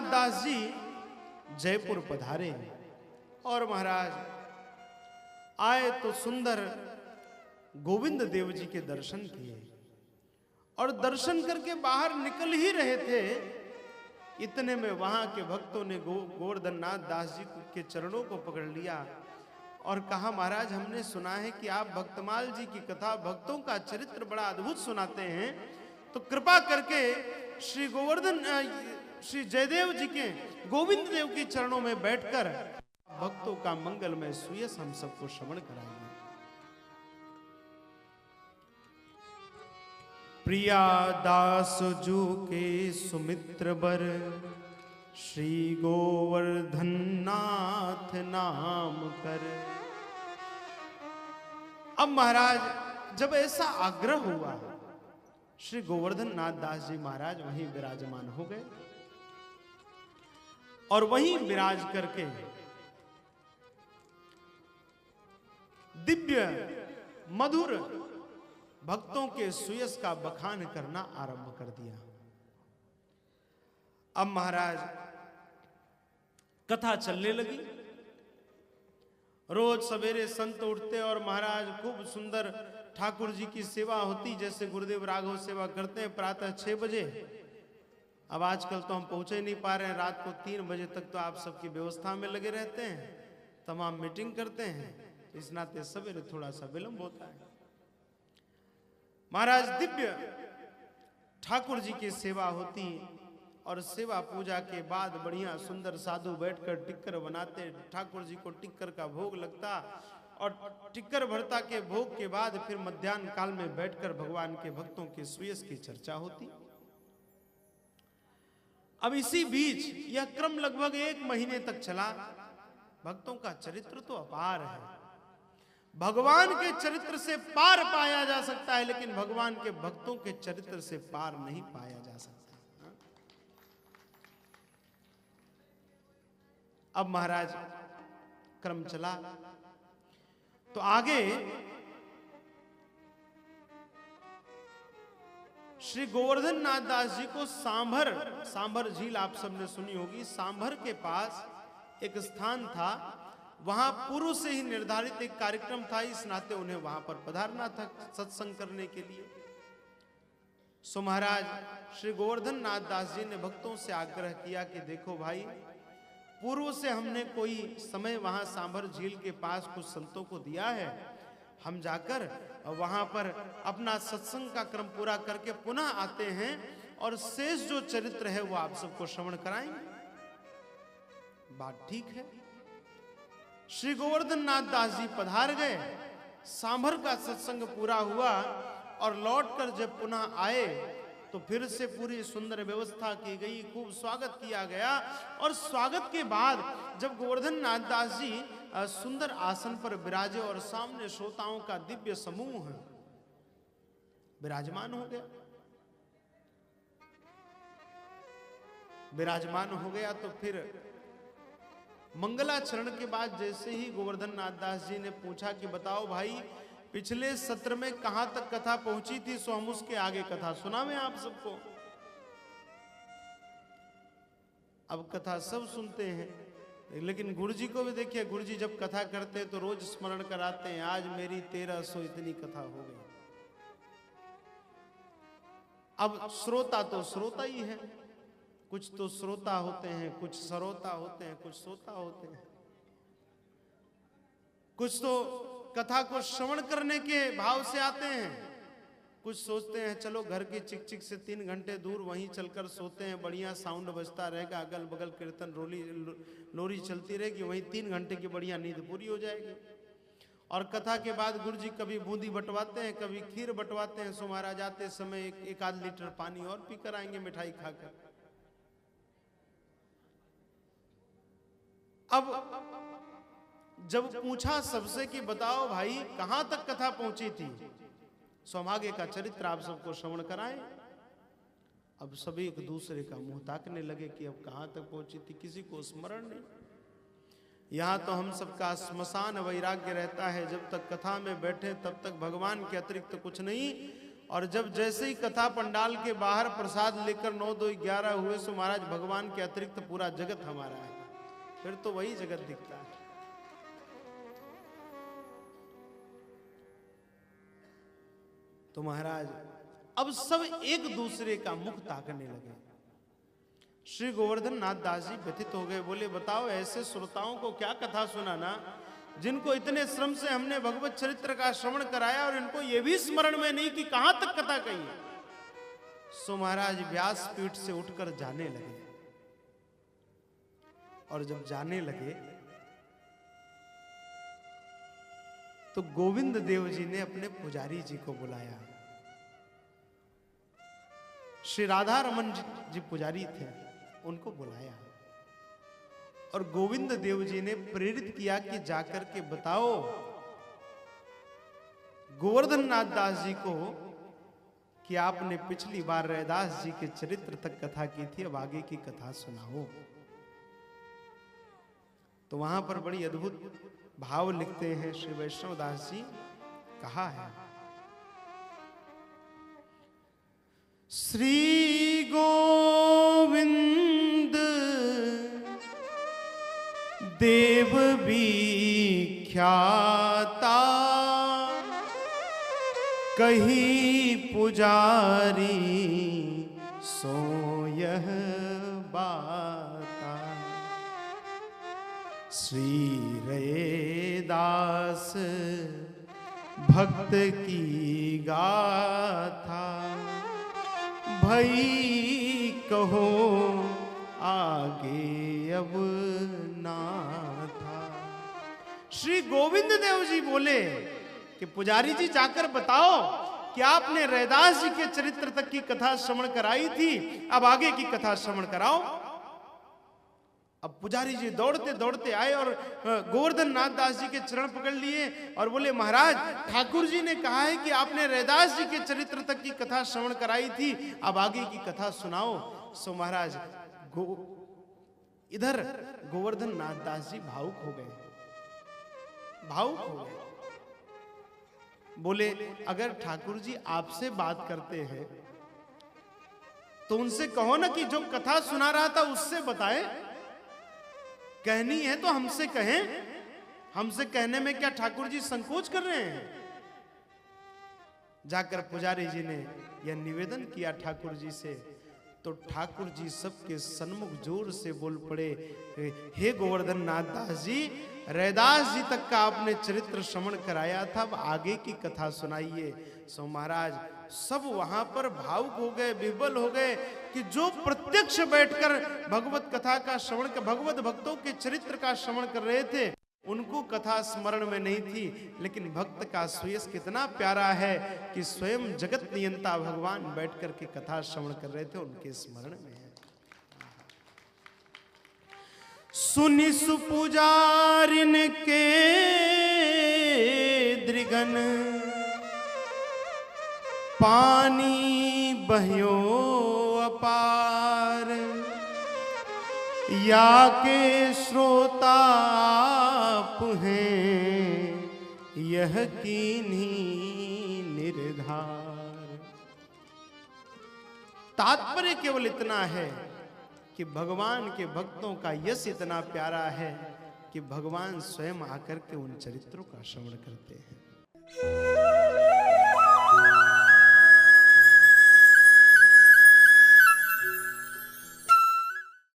नाथ दास जी जयपुर पधारे और महाराज आए तो सुंदर गोविंद देव जी के दर्शन किए और दर्शन करके बाहर निकल ही रहे थे, इतने में वहां के भक्तों ने गोवर्धन नाथ दास जी के चरणों को पकड़ लिया और कहा, महाराज हमने सुना है कि आप भक्तमाल जी की कथा, भक्तों का चरित्र बड़ा अद्भुत सुनाते हैं, तो कृपा करके श्री गोवर्धन श्री जयदेव जी के गोविंद देव के चरणों में बैठकर भक्तों का मंगलमय सुयस हम सबको श्रवण कराइए। प्रिया दास जू के सुमित्र बर श्री गोवर्धन नाथ नाम कर। अब महाराज जब ऐसा आग्रह हुआ, श्री गोवर्धन नाथ दास जी महाराज वहीं विराजमान हो गए और वहीं विराज करके दिव्य मधुर भक्तों के सुयस का बखान करना आरंभ कर दिया। अब महाराज कथा चलने लगी। रोज सवेरे संत उठते और महाराज खूब सुंदर ठाकुर जी की सेवा होती, जैसे गुरुदेव राघव सेवा करते हैं प्रातः 6 बजे। अब आजकल तो हम पहुंचे ही नहीं पा रहे हैं, रात को 3 बजे तक तो आप सबकी व्यवस्था में लगे रहते हैं, तमाम मीटिंग करते हैं, इस नाते सवेरे थोड़ा सा विलंब होता है। महाराज दिव्य ठाकुर जी की सेवा होती और सेवा पूजा के बाद बढ़िया सुंदर साधु बैठकर टिक्कर बनाते, ठाकुर जी को टिक्कर का भोग लगता और टिक्कर भरता के भोग के बाद फिर मध्याह्न काल में बैठकर भगवान के भक्तों के सुयस की चर्चा होती। अब इसी बीच यह क्रम लगभग 1 महीने तक चला। भक्तों का चरित्र तो अपार है, भगवान के चरित्र से पार पाया जा सकता है, लेकिन भगवान के भक्तों के चरित्र से पार नहीं पाया जा सकता। अब महाराज क्रम चला तो आगे श्री गोवर्धन नाथ दास जी को सांभर झील आप सबने सुनी होगी, सांभर के पास एक स्थान था, वहां पूर्व से ही निर्धारित एक कार्यक्रम था, इस नाते उन्हें वहां पर पधारना था सत्संग करने के लिए। सो महाराज श्री गोवर्धन नाथ दास जी ने भक्तों से आग्रह किया कि देखो भाई, पूर्व से हमने कोई समय वहां सांभर झील के पास कुछ संतों को दिया है, हम जाकर वहां पर अपना सत्संग का क्रम पूरा करके पुनः आते हैं और शेष जो चरित्र है वो आप सबको श्रवण कराएंगे। बात ठीक है। श्री गोवर्धन नाथ दास जी पधार गए, सांभर का सत्संग पूरा हुआ और लौटकर जब पुनः आए तो फिर से पूरी सुंदर व्यवस्था की गई, खूब स्वागत किया गया और स्वागत के बाद जब गोवर्धन नाथ दास जी सुंदर आसन पर विराजे और सामने श्रोताओं का दिव्य समूह विराजमान हो गया, तो फिर मंगलाचरण के बाद जैसे ही गोवर्धन नाथ दास जी ने पूछा कि बताओ भाई, पिछले सत्र में कहां तक कथा पहुंची थी, सो हम उसके आगे कथा सुनावें आप सबको। अब कथा सब सुनते हैं, लेकिन गुरु जी को भी देखिए, गुरु जी जब कथा करते हैं तो रोज स्मरण कराते हैं, आज मेरी 1300 इतनी कथा हो गई। अब श्रोता तो श्रोता ही है, कुछ तो श्रोता होते हैं, कुछ सरोता होते हैं, कुछ श्रोता होते हैं, कुछ तो कथा को श्रवण करने के भाव से आते हैं, कुछ सोचते हैं चलो घर की चिक चिक से 3 घंटे दूर वहीं चलकर सोते हैं, बढ़िया साउंड बजता रहेगा, अगल बगल कीर्तन लोरी चलती रहेगी, वहीं 3 घंटे की बढ़िया नींद पूरी हो जाएगी। और कथा के बाद गुरु जी कभी बूंदी बंटवाते हैं, कभी खीर बंटवाते हैं, सो महाराज जाते समय एक आध लीटर पानी और पी कर आएंगे मिठाई खाकर। अब जब पूछा सबसे कि बताओ भाई कहां तक कथा पहुंची थी, सौभाग्य का चरित्र आप सबको श्रवण कराएं। अब सभी एक दूसरे का मुंह ताकने लगे कि अब कहां तक पहुंची थी, किसी को स्मरण नहीं। यहां तो हम सबका श्मशान वैराग्य रहता है, जब तक कथा में बैठे तब तक भगवान के अतिरिक्त कुछ नहीं, और जब जैसे ही कथा पंडाल के बाहर प्रसाद लेकर 9 2 11 हुए सो महाराज भगवान के अतिरिक्त पूरा जगत हमारा है, फिर तो वही जगत दिखता है। तो महाराज अब सब एक दूसरे का मुख ताकने लगे। श्री गोवर्धन नाथ दास जी व्यथित हो गए, बोले बताओ ऐसे श्रोताओं को क्या कथा सुनाना जिनको इतने श्रम से हमने भगवत चरित्र का श्रवण कराया और इनको यह भी स्मरण में नहीं कि कहां तक कथा कही। सो महाराज व्यास पीठ से उठकर जाने लगे, और जब जाने लगे तो गोविंद देव जी ने अपने पुजारी जी को बुलाया। श्री राधा रमन जी पुजारी थे, उनको बुलाया और गोविंद देव जी ने प्रेरित किया कि जाकर के बताओ गोवर्धन नाथ दास जी को कि आपने पिछली बार रैदास जी के चरित्र तक कथा की थी, अब आगे की कथा सुनाओ। तो वहां पर बड़ी अद्भुत भाव लिखते हैं श्री वैष्णव दास जी, कहा है श्री गोविंद देव विख्याता कही पुजारी सो यह बाता। श्री रैदास भक्त की गाथा भई कहो आगे अब ना था। श्री गोविंद देव जी बोले कि पुजारी जी जाकर बताओ कि आपने रैदास जी के चरित्र तक की कथा श्रवण कराई थी, अब आगे की कथा श्रवण कराओ। अब पुजारी जी दौड़ते दौड़ते आए और गोवर्धन नाथ दास जी के चरण पकड़ लिए और बोले महाराज ठाकुर जी ने कहा है कि आपने रैदास जी के चरित्र तक की कथा श्रवण कराई थी, अब आगे की कथा सुनाओ। सो महाराज इधर गोवर्धन नाथ दास जी भावुक हो गए, भावुक हो गए। बोले अगर ठाकुर जी आपसे बात करते हैं तो उनसे कहो ना कि जो कथा सुना रहा था उससे बताएं, कहनी है तो हमसे कहें, हमसे कहने में क्या ठाकुर जी संकोच कर रहे हैं। जाकर पुजारी जी ने यह निवेदन किया ठाकुर जी से, तो ठाकुर जी सबके सन्मुख जोर से बोल पड़े, हे गोवर्धन नाथ दास जी, रैदास जी तक का आपने चरित्र श्रवण कराया था, अब आगे की कथा सुनाइए। सो महाराज सब वहां पर भावुक हो गए, विह्वल हो गए कि जो प्रत्यक्ष बैठकर भगवत कथा का श्रवण, भगवत भक्तों के चरित्र का श्रवण कर रहे थे, उनको कथा स्मरण में नहीं थी, लेकिन भक्त का सुयश कितना प्यारा है कि स्वयं जगत नियंता भगवान बैठकर के कथा श्रवण कर रहे थे, उनके स्मरण में है। सुनि सुपुजारिन के दृगन पानी बह्यो अपार, या के श्रोता आप हैं यह कीन्ही निर्धार। तात्पर्य केवल इतना है कि भगवान के भक्तों का यश इतना प्यारा है कि भगवान स्वयं आकर के उन चरित्रों का श्रवण करते हैं।